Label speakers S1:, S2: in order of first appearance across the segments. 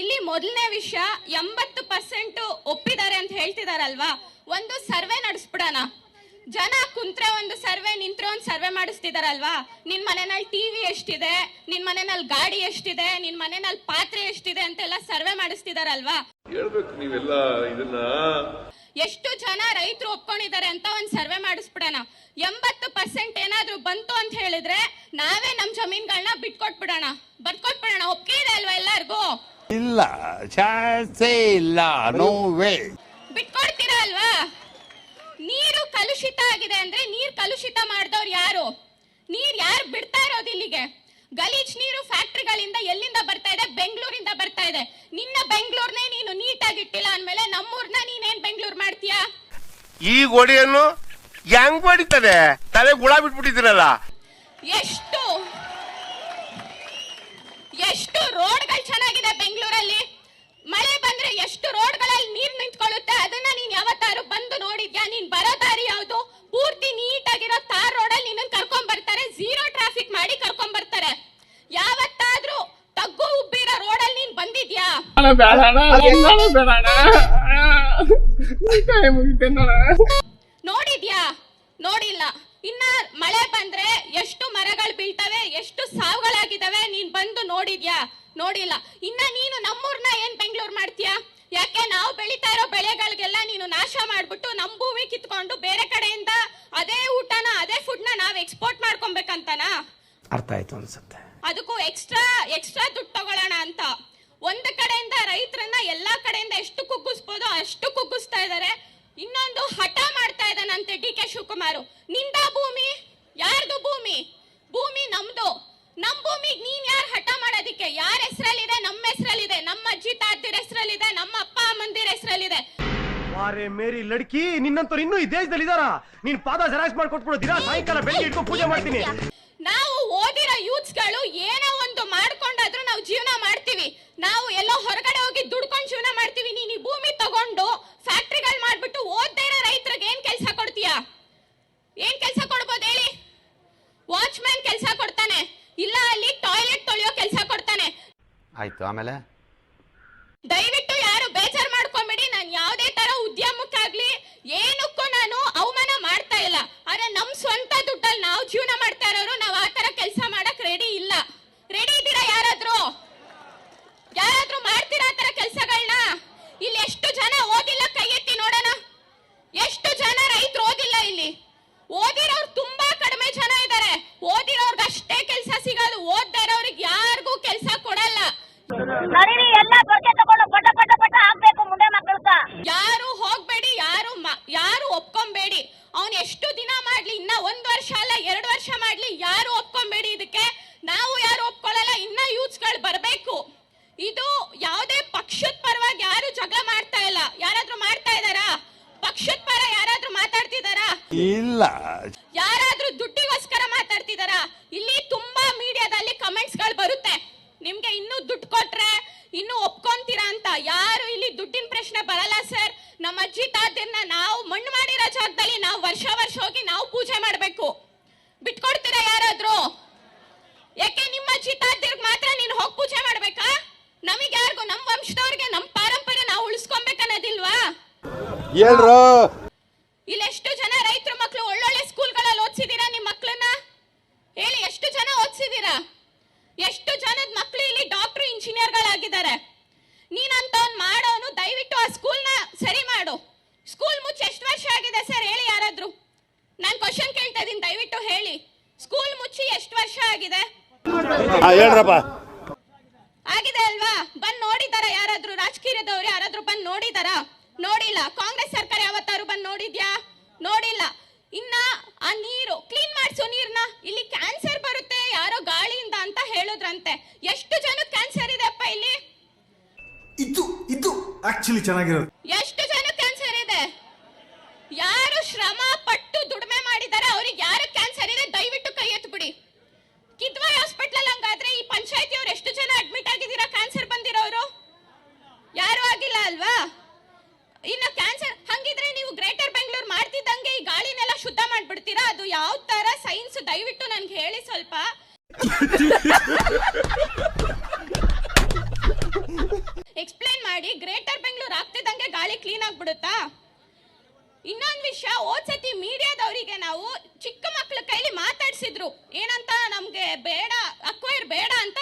S1: ಇಲ್ಲಿ ಮೊದಲನೇ ವಿಷಯ 80% ಒಪ್ಪಿದ್ದಾರೆ ಅಂತ ಹೇಳ್ತಿದಾರಲ್ವಾ, ಒಂದು ಸರ್ವೆ ನಡೆಸ್ಬಿಡೋಣ. ಜನ ಕುಂತ್ರೆ ಒಂದು ಸರ್ವೆ, ನಿಂತ್ರೆ ಒಂದು ಸರ್ವೆ ಮಾಡಿಸ್ತಿದಾರಲ್ವಾ. ನಿನ್ ಮನೆಯಲ್ಲಿ ಟಿವಿ ಎಷ್ಟಿದೆ, ನಿನ್ ಮನೆಯಲ್ಲಿ ಗಾಡಿ ಎಷ್ಟಿದೆ, ನಿನ್ ಮನೆಯಲ್ಲಿ ಪಾತ್ರೆ ಎಷ್ಟಿದೆ ಅಂತೆಲ್ಲ ಸರ್ವೆ ಮಾಡಿಸ್ತಿದಾರಲ್ವಾ.
S2: ಹೇಳ್ಬೇಕು ನೀವೆಲ್ಲ ಇದನ್ನ.
S1: ಎಷ್ಟು ಜನ ರೈತರು ಒಪ್ಕೊಂಡಿದ್ದಾರೆ ಅಂತ ಒಂದು ಸರ್ವೆ ಮಾಡಿಸ್ಬಿಡೋಣ. 80% ಏನಾದ್ರೂ ಬಂತು ಅಂತ ಹೇಳಿದ್ರೆ ನಾವೇ ನಮ್ ಜಮೀನ್ಗಳನ್ನ ಬಿಟ್ಕೊಟ್ಬಿಡೋಣ, ಬರ್ಕೊಟ್ಬಿಡೋಣ. ಒಪ್ಪಿಗೆ ಇದೆ ಅಲ್ವಾ ಎಲ್ಲಾರ್ಗು?
S3: ಇಲ್ಲ, ಚಾನ್ಸೇ ಇಲ್ಲ, ನೋ ವೇ.
S1: ಬಿಟ್ಕೊಡ್ತೀರಾ ಅಲ್ವಾ? ನೀರು ಕಲುಷಿತ ಆಗಿದೆ ಅಂದ್ರೆ ನೀರ್ ಕಲುಷಿತ ಮಾಡಿದವ್ರು ಯಾರು? ನೀರ್ ಯಾರು ಬಿಡ್ತಾ ಇರೋದು ಇಲ್ಲಿಗೆ? ಗಲೀಜ್ ನೀರು ಫ್ಯಾಕ್ಟ್ರಿಗಳಿಂದ ಎಲ್ಲಿಂದ ಬರ್ತಾ ಇದೆ? ಬೆಂಗಳೂರಿಂದ ಬರ್ತಾ ಇದೆ. ನಿನ್ನ ಬೆಂಗಳೂರ್ನೇ ನೀನು ನೀಟಾಗಿ ಇಟ್ಟಿಲ್ಲ ಅಂದ್ಮೇಲೆ ನಮ್ಮೂರ್ನ ನೀನೇನ್ ಬೆಂಗಳೂರು ಮಾಡ್ತೀಯಾ?
S4: ಈ ಗೋಡೆಯನ್ನು ಹೆಂಗ್ ಹೊಡಿತದೆ? ತಲೆ ಗುಳ ಬಿಟ್ಬಿಟ್ಟಿದ್ದೀರಲ್ಲ.
S1: ಎಷ್ಟು ರೋಡ್ಗಳು ಚೆನ್ನಾಗಿದೆ ಬೆಂಗಳೂರಲ್ಲಿ. ಮಳೆ ಬಂದ್ರೆ ಎಷ್ಟು ರೋಡ್ಗಳಲ್ಲಿ ನೀರ್ ನಿಂತ್ಕೊಳ್ಳುತ್ತೆ. ಅದನ್ನ ನೀನ್ ಯಾವತ್ತಾರು ಬಂದು ನೋಡಿದ್ಯಾ? ನೀನ್ ಬರೋ ದಾರಿ ಯಾವ್ದು? ಪೂರ್ತಿ ನೀಟಾಗಿರೋ ತಾರ್ ರೋಡಲ್ಲಿ ನಿನ್ನನ್ ಕರ್ಕೊಂಡ್ ಬರ್ತಾರೆ, ಝೀರೋ ಟ್ರಾಫಿಕ್ ಮಾಡಿ ಕರ್ಕೊಂಡ್ ಬರ್ತಾರೆ. ಯಾವತ್ತಾದ್ರೂ ತಗ್ಗು ಉಬ್ಬಿರೋ ರೋಡಲ್ಲಿ ನೀನ್ ಬಂದಿದ್ಯಾ? ನೋಡಿದ್ಯಾ? ನೋಡಿಲ್ಲ. ಇನ್ನ ಮಳೆ ಬಂದ್ರೆ ಎಷ್ಟು ಮರಗಳು ಬೀಳ್ತವೆ, ಎಷ್ಟು ಸಾವುಗಳಾಗಿದ್ದಾವೆ, ನೀನ್ ಬಂದು ನೋಡಿದ್ಯಾ? ನೋಡಿಲ್ಲ. ಇನ್ನ ನೀನು ನಮ್ಮೂರ್ನ ಏನ್ ಬೆಂಗಳೂರು ಮಾಡ್ತೀಯಾ? ಯಾಕೆ ನಾವು ಬೆಳೀತಾ ಇರೋ ಬೆಳೆಗಳಿಗೆಲ್ಲ ನೀನು ನಾಶ ಮಾಡ್ಬಿಟ್ಟು ನಮ್ ಭೂಮಿ ಕಿತ್ಕೊಂಡು ಬೇರೆ ಕಡೆಯಿಂದ ಅದೇ ಊಟನ, ಅದೇ ಫುಡ್ನ ನಾವ್ ಎಕ್ಸ್ಪೋರ್ಟ್ ಮಾಡ್ಕೊಬೇಕಂತನಾ?
S5: ಅರ್ಥ ಆಯ್ತು ಅನ್ಸುತ್ತೆ.
S1: ಅದಕ್ಕೂ ಎಕ್ಸ್ಟ್ರಾ ದುಡ್ಡು ತಗೊಳ್ಳೋಣ ಅಂತ ಒಂದ್ ಕಡೆಯಿಂದ ರೈತರನ್ನ ಎಲ್ಲಾ ಕಡೆಯಿಂದ ಎಷ್ಟು ಕುಗ್ಗಿಸ್ಬೋದೋ ಅಷ್ಟು ಕುಗ್ಗಿಸ್ತಾ ಇದಾರೆ. ಇನ್ನೊಂದು ಹಠ ಮಾಡ್ತಾ ಇದ್ದಾನಂತೆ ಡಿ.ಕೆ. ಶಿವಕುಮಾರ್. ನಿಂದ ಭೂಮಿ? ಯಾರ್ದು ಭೂಮಿ? ಭೂಮಿ ನಮ್ದು. ನಮ್ ಭೂಮಿಗೆ ನೀನ್ ಯಾರು ಹಠ ಮಾಡೋದಿಕ್ಕೆ? ಯಾರ ಹೆಸರಲ್ಲಿದೆ? ನಮ್ಮ ಹೆಸರಲ್ಲಿದೆ, ನಮ್ಮ ಅಜ್ಜಿ ತಾತಿರ ಹೆಸರಲ್ಲಿದೆ, ನಮ್ಮ ಅಪ್ಪ ಅಮ್ಮಂದಿರ ಹೆಸರಲ್ಲಿದೆ.
S6: ವಾರೆ ಮೇರಿ ಲಡ್ಕಿ, ನಿನ್ನಂತವ್ರು ಇನ್ನೂ ಈ ದೇಶದಲ್ಲಿ ಇದಾರ? ನೀನ್ ಪಾದ ಜೆರಾಕ್ಸ್ ಮಾಡ್ಕೊಟ್ಬಿಡು. ದಿನ ಸಾಯಂಕಾಲ ಬೆಳಿಗ್ಗೆ ಇಟ್ಕೊಂಡು ಪೂಜೆ ಮಾಡ್ತೀನಿ.
S1: ನಾವು ಓದಿರೋ ಯೂತ್ಸ್ಗಳು ಏನೋ ಒಂದು ಮಾಡ್ಕೊಂಡಾದ್ರೂ ನಾವು ಜೀವನ ಮಾಡ್ತೀವಿ. ನಾವು ಎಲ್ಲೋ ಹೊರಗಡೆ ಹೋಗಿ ದುಡ್ಕೊಂಡು ಜೀವನ ಮಾಡ್ತೀವಿ. ನೀನ್ ಈ ಭೂಮಿ ತಗೊಂಡು ಫ್ಯಾಕ್ಟ್ರಿಗಳು ಮಾಡ್ಬಿಟ್ಟು ಓದ್ದೇ ಇರೋ ರೈತರಿಗೆ ಏನ್ ಕೆಲಸ ಕೊಡ್ತೀಯಾ? ಏನ್ ಕೆಲಸ ಕೊಡ್ಬೋದು ಹೇಳಿ? ವಾಚ್ಮ್ಯಾನ್ ಕೆಲಸ ಕೊಡ್ತಾನೆ, ಇಲ್ಲ ಅಲ್ಲಿ ಟಾಯ್ಲೆಟ್ ತೊಳೆಯೋ ಕೆಲಸ ಕೊಡ್ತಾನೆ.
S5: ಆಯ್ತು, ಆಮೇಲೆ
S1: ದಯವಿಟ್ಟು ಯಾರು ಬೇಜಾರು ಮಾಡ್ಕೊಂಬೇಡಿ. ನಾನು ಯಾವುದೇ ತರ ಉದ್ಯಮಕ್ಕಾಗ್ಲಿ ಏನಕ್ಕೂ ನಾನು ಅವಮಾನ ಮಾಡ್ತಾ ಇಲ್ಲ. ಆದ್ರೆ ನಮ್ ಸ್ವಂತ ದುಡ್ಡಲ್ಲಿ ನಾವು ಜೀವನ ಮಾಡ್ತಾ ಇರೋರು ನಾವು ಆ ತರ ಕೆಲಸ ಮಾಡಕ್ ರೆಡಿ ಇಲ್ಲ. ರೆಡಿ ಇದ್ದೀರಾ? ಯಾರಾದ್ರೂ ಮಾಡ್ತೀರಾ ಆ ತರ ಕೆಲಸಗಳನ್ನ? ಇಲ್ಲಿ ಎಷ್ಟು ಜನ ಓದಿಲ್ಲ? ಕೈ ಎತ್ತಿ ನೋಡೋಣ. ಎಷ್ಟು ಜನ ರೈತರು ಓದಿಲ್ಲ ಇಲ್ಲಿ? ಓದಿರೋರು ತುಂಬಾ ಕಡಿಮೆ ಜನ ಇದ್ದಾರೆ. ಓದಿರೋರ್ಗೆ ಅಷ್ಟೇ ಕೆಲಸ ಸಿಗೋದು, ಓದ್ದೇ ಇರೋರಿಗೆ ಯಾರಿಗೂ ಕೆಲಸ ಕೊಡಲ್ಲ. ಯಾರು ಹೋಗ್ಬೇಡಿ, ಯಾರು ಒಪ್ಕೊಂಬೇಡಿ. ಅವ್ನು ಎಷ್ಟು ದಿನ ಮಾಡ್ಲಿ, ಇನ್ನ 1 ವರ್ಷ ಅಲ್ಲ 2 ವರ್ಷ ಮಾಡ್ಲಿ, ಯಾರು ಒಪ್ಕೊಂಬೇಡಿ ಇದಕ್ಕೆ. ನಾವು ಯಾರು ಒಪ್ಕೊಳ್ಳಲ್ಲ. ಇನ್ನ ಯೂತ್ಸ್ಗಳು ಬರ್ಬೇಕು. ಇದು ಯಾವುದೇ ಪಕ್ಷದ ಪರವಾಗಿ ಯಾರು ಜಗಳ ಮಾಡ್ತಾ ಇಲ್ಲ. ಯಾರಾದ್ರೂ ಮಾಡ್ತಾ ಇದಾರಾ? ಪಕ್ಷದ ಪರ ಯಾರಾದ್ರೂ ಮಾತಾಡ್ತಿದಾರಾ?
S3: ಇಲ್ಲ.
S1: ಯಾರಾದ್ರೂ ದುಡ್ಡಿಗೋಸ್ಕರ ಮಾತಾಡ್ತಿದಾರಾ? ಇಲ್ಲಿ ತುಂಬಾ ಮೀಡಿಯಾದಲ್ಲಿ ಕಮೆಂಟ್ಸ್ ಗಳು ಬರುತ್ತೆ, ನಿಮ್ಗೆ ಇನ್ನೂ ದುಡ್ಡು ಕೊಟ್ರೆ ಇನ್ನು ಒಪ್ಕೊಂತೀರಾ ಅಂತ. ಯಾರು ಇಲ್ಲಿ ದುಡ್ಡಿನ ಪ್ರಶ್ನೆ ಬರಲ್ಲ ಸರ್. ನಮ್ಮ ಅಜ್ಜಿ ತಾತಿರ್ನ ನಾವು ಮಣ್ಣು ಮಾಡಿರೋ ಜಾಗದಲ್ಲಿ ನಾವು ವರ್ಷ ಹೋಗಿ ನಾವು ಪೂಜೆ ಮಾಡ್ಬೇಕು. ಬಿಟ್ಕೊಡ್ತೀರಾ ಯಾರಾದ್ರೂ? ಯಾಕೆ ನಿಮ್ಮ ಅಜ್ಜಿ ತಾತಿರ್ಗ್ ಮಾತ್ರ ನೀನು ಹೋಗಿ ಪೂಜೆ ಮಾಡ್ಬೇಕಾ? ನಮಗೆ ಯಾರಿಗೂ, ನಮ್ಮ ವಂಶದವ್ರಿಗೆ ನಮ್ಮ ಪಾರಂಪರ್ಯ ನಾವು ಉಳಿಸ್ಕೊಬೇಕನ್ನೋದಿಲ್ವಾ?
S3: ಹೇಳ್ರು.
S1: ಇಲ್ಲಿ ಎಷ್ಟು ಜನ ರೈತರ ಮಕ್ಕಳು ಒಳ್ಳೊಳ್ಳೆ ಸ್ಕೂಲ್ಗಳಲ್ಲಿ ಓದಿಸಿದೀರಾ ನಿಮ್ಮ ಮಕ್ಕಳನ್ನ? ಹೇಳಿ, ಎಷ್ಟು ಜನ ಓದಿಸಿದೀರಾ? ಎಷ್ಟು ಜನದ ಮಕ್ಕಳು ಇಲ್ಲಿ ಡಾಕ್ಟರ್ ಇಂಜಿನಿಯರ್ಗಳಾಗಿದ್ದಾರೆ? ನೀನಂತವ್ನು ಮಾಡೋನು ದಯವಿಟ್ಟು ಆ ಸ್ಕೂಲ್ನ ಸರಿ ಮಾಡು. ಸ್ಕೂಲ್ ಮುಚ್ಚಿ ಎಷ್ಟು ವರ್ಷ ಆಗಿದೆ ಸರ್ ಹೇಳಿ ಯಾರಾದ್ರೂ? ನಾನು ಕ್ವಶನ್ ಕೇಳ್ತಾ ಇದೀನಿ, ದಯವಿಟ್ಟು ಹೇಳಿ. ಸ್ಕೂಲ್ ಮುಚ್ಚಿ ಎಷ್ಟು ವರ್ಷ ಆಗಿದೆ?
S3: ಹೇಳ್ರಪ್ಪ.
S1: ಆಗಿದೆ ಅಲ್ವಾ? ಬಂದ್ ನೋಡಿದಾರ ಯಾರಾದ್ರೂ? ರಾಜಕೀಯದವ್ರು ಯಾರಾದ್ರೂ ಬಂದ್ ನೋಡಿದಾರಾ? ನೋಡಿಲ್ಲ. ಕಾಂಗ್ರೆಸ್ ಸರ್ಕಾರ ಯಾವತ್ತಾರು ಬಂದ್ ನೋಡಿದ್ಯಾ? ನೋಡಿಲ್ಲ. ಇನ್ನ ಆ ನೀರು ಕ್ಲೀನ್ ಮಾಡಿಸೋ ನೀರ್ನ, ಇಲ್ಲಿ ಕ್ಯಾನ್ಸರ್ ಬರುತ್ತೆ ಯಾರೋ ಗಾಳಿಯಿಂದ ಅಂತ ಹೇಳಿದ್ರಂತೆ. ಎಷ್ಟು ಜನಕ್ಕೆ ಕ್ಯಾನ್ಸರ್ ಇದೆ ಅಪ್ಪ ಇಲ್ಲಿ?
S7: ಇದು ಆಕ್ಚುಲಿ ಚೆನ್ನಾಗಿರೋದು.
S1: ಎಷ್ಟು ಜನಕ್ಕೆ ಕ್ಯಾನ್ಸರ್ ಇದೆ? ಯಾರು ಶ್ರಮ ಪಟ್ಟು ದುಡಿಮೆ ಮಾಡಿದ್ದಾರೆ ಅವ್ರಿಗೆ ಯಾರು ಕ್ಯಾನ್ಸರ್ ಇದೆ ದಯವಿಟ್ಟು ಕೈ ಎತ್ಬಿಡಿ. ಕಿದ್ವಾಯ್ ಹಾಸ್ಪಿಟಲ್ ಹಂಗಾದ್ರೆ ಈ ಪಂಚಾಯತಿಯವ್ರು ಎಷ್ಟು ಜನ ಅಡ್ಮಿಟ್ ಆಗಿದ್ದೀರಾ ಕ್ಯಾನ್ಸರ್ ಬಂದಿರೋರು? ಯಾರು ಆಗಿಲ್ಲ ಅಲ್ವಾ? ಇನ್ನು ಕ್ಯಾನ್ಸರ್ ಹಂಗಿದ್ರೆ ನೀವು ಗ್ರೇಟರ್ ಬೆಂಗಳೂರು ಮಾಡ್ತಿದ್ದಂಗೆ ಈ ಗಾಳಿನೆಲ್ಲ ಶುದ್ಧ ಮಾಡ್ಬಿಡ್ತೀರಾ? ಅದು ಯಾವ ತರ ಸೈನ್ಸ್ ದಯವಿಟ್ಟು ನನ್ಗೆ ಹೇಳಿ ಸ್ವಲ್ಪ. ಎಕ್ಸ್ಪ್ಲೈನ್ ಮಾಡಿ. ಗ್ರೇಟರ್ ಬೆಂಗಳೂರು ಆಗ್ತಿದ್ದಂಗೆ ಗಾಳಿ ಕ್ಲೀನ್ ಆಗ್ಬಿಡುತ್ತಾ? ಇನ್ನೊಂದು ವಿಷಯ, ಓದ್ಸತಿ ಮೀಡಿಯಾದವರಿಗೆ ನಾವು ಚಿಕ್ಕ ಮಕ್ಳ ಕೈಲಿ ಮಾತಾಡ್ಸಿದ್ರು ಏನಂತ, ನಮ್ಗೆ ಬೇಡ ಅಕ್ವೈರ್ ಬೇಡ ಅಂತ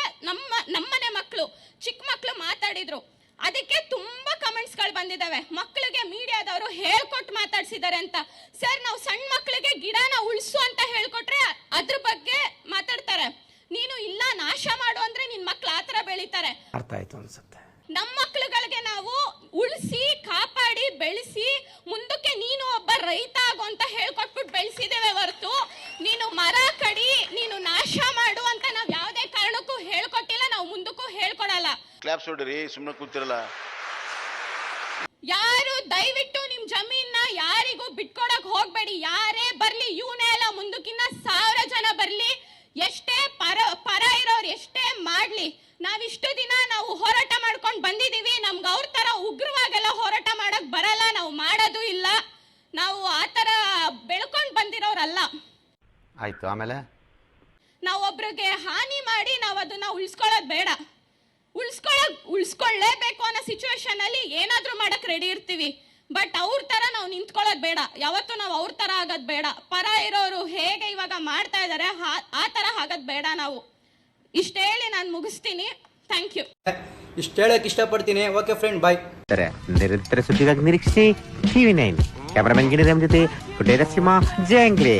S1: ನಮ್ಮನೆ ಮಕ್ಕಳು ಚಿಕ್ಕ ಮಕ್ಳು ಮಾತಾಡಿದ್ರು. ಅದಕ್ಕೆ ತುಂಬಾ ಕಮೆಂಟ್ಸ್ಗಳು ಬಂದಿದ್ದಾವೆ, ಮಕ್ಕಳಿಗೆ ಮೀಡಿಯಾದವರು ಹೇಳ್ಕೊಟ್ಟು ಮಾತಾಡ್ಸಿದ್ದಾರೆ ಅಂತ. ಸರ್, ನಾವು ಸಣ್ಣ ಮಕ್ಕಳಿಗೆ ಗಿಡನ ಉಳಿಸು ಅಂತ ಹೇಳ್ಕೊಟ್ರೆ ಅದ್ರ ಬಗ್ಗೆ ಮಾತಾಡ್ತಾರೆ. ನೀನು ಇಲ್ಲ ನಾಶ ಮಾಡು ಅಂದ್ರೆ ನಿನ್ ಮಕ್ಳು ಆತರ ಬೆಳಿತಾರೆ.
S5: ಅರ್ಥ ಆಯ್ತು ಅನ್ಸುತ್ತೆ.
S1: ನಮ್ಮ ಮಕ್ಳುಗಳಿಗೆ ನಾವು ಉಳಿಸಿ ಕಾಪಾಡಿ ಬೆಳೆಸಿ ಮುಂದಕ್ಕೆ ನೀನು ಒಬ್ಬ ರೈತ ಆಗು ಅಂತ ಹೇಳ್ಕೊಟ್ಬಿಟ್ಟು ಬೆಳೆಸಿದ್ದೇವೆ ಹೊರತು ನೀನು ಮರ ಕಡಿ, ನೀನು ನಾಶ ಮಾಡು ಅಂತ ನಾವ್ ಯಾವುದೇ ಕಾರಣಕ್ಕೂ ಹೇಳ್ಕೊಟ್ಟಿಲ್ಲ, ನಾವು ಮುಂದಕ್ಕೂ ಹೇಳ್ಕೊಡಲ್ಲ.
S4: ಕ್ಲಾಪ್ಸ್ ಹೊಡ್ರಿ, ಸುಮ್ಮನೆ ಕೂತಿರಲ್ಲ.
S1: ಯಾರು ದಯವಿಟ್ಟು ನಿಮ್ ಜಮೀನ ಯಾರಿಗೂ ಬಿಟ್ಕೊಡಕ್ ಹೋಗ್ಬೇಡಿ. ಯಾರೇ ಬರ್ಲಿ, ಇವನೇ ಎಲ್ಲ ಮುಂದಕ್ಕಿನ್ನ 1000 ಜನ ಬರ್ಲಿ, ಎಷ್ಟೇ ಪರ ಇರೋರು ಎಷ್ಟೇ ಮಾಡ್ಲಿ, ನಾವಿಷ್ಟು ದಿನ ನಾವು ಹೋರಾಟ ಮಾಡ್ಕೊಂಡು ಬಂದಿದೀವಿ. ನಮ್ಗೆ ಅವ್ರ ತರ ಉಗ್ರವಾಗೆಲ್ಲ ಹೋರಾಟ ಮಾಡಕ್ ಬರಲ್ಲ, ನಾವು ಮಾಡೋದು ಇಲ್ಲ. ನಾವು ಆತರ ಬೆಳ್ಕೊಂಡ್ ಬಂದಿರೋರಲ್ಲ.
S5: ಆಯ್ತು, ಆಮೇಲೆ
S1: ನಾವು ಒಬ್ರಿಗೆ ಹಾನಿ ಮಾಡಿ ನಾವು ಅದನ್ನ ಉಳಿಸ್ಕೊಳ್ಳೋದು ಬೇಡ. ಉಳಿಸ್ಕೊಳ್ಳೇಬೇಕು ಅನ್ನೋ ಸಿಚುವೇಶನ್ ಅಲ್ಲಿ ಏನಾದ್ರೂ ಮಾಡಕ್ ರೆಡಿ ಇರ್ತೀವಿ. ಬಟ್ ಅವ್ರ ತರ ನಾವು ನಿಂತ್ಕೊಳ್ಳೋದು ಬೇಡ. ಯಾವತ್ತೂ ನಾವು ಅವ್ರ ತರ ಆಗೋದ್ ಬೇಡ. ಪರ ಇರೋರು ಹೇಗೆ ಇವಾಗ ಮಾಡ್ತಾ ಇದಾರೆ ಆ ತರ ಆಗೋದ್ ಬೇಡ ನಾವು. ಇಷ್ಟ ಹೇಳಿ ನಾನು ಮುಗಿಸ್ತೀನಿ. Thank you.
S8: ಇಷ್ಟು ಹೇಳಕ್ ಇಷ್ಟಪಡ್ತೀನಿ. Okay friend, bye.
S5: ನಿರಂತರ ಸುದ್ದಿಗಾಗಿ ನಿರೀಕ್ಷಿಸಿ TV9. ಕ್ಯಾಮರಾಮನ್ ಗಿರಿರಾಮ್ ಜೊತೆ ಕುಟೇರ ಸಿಂಹ ಜಂಗ್ಲಿ.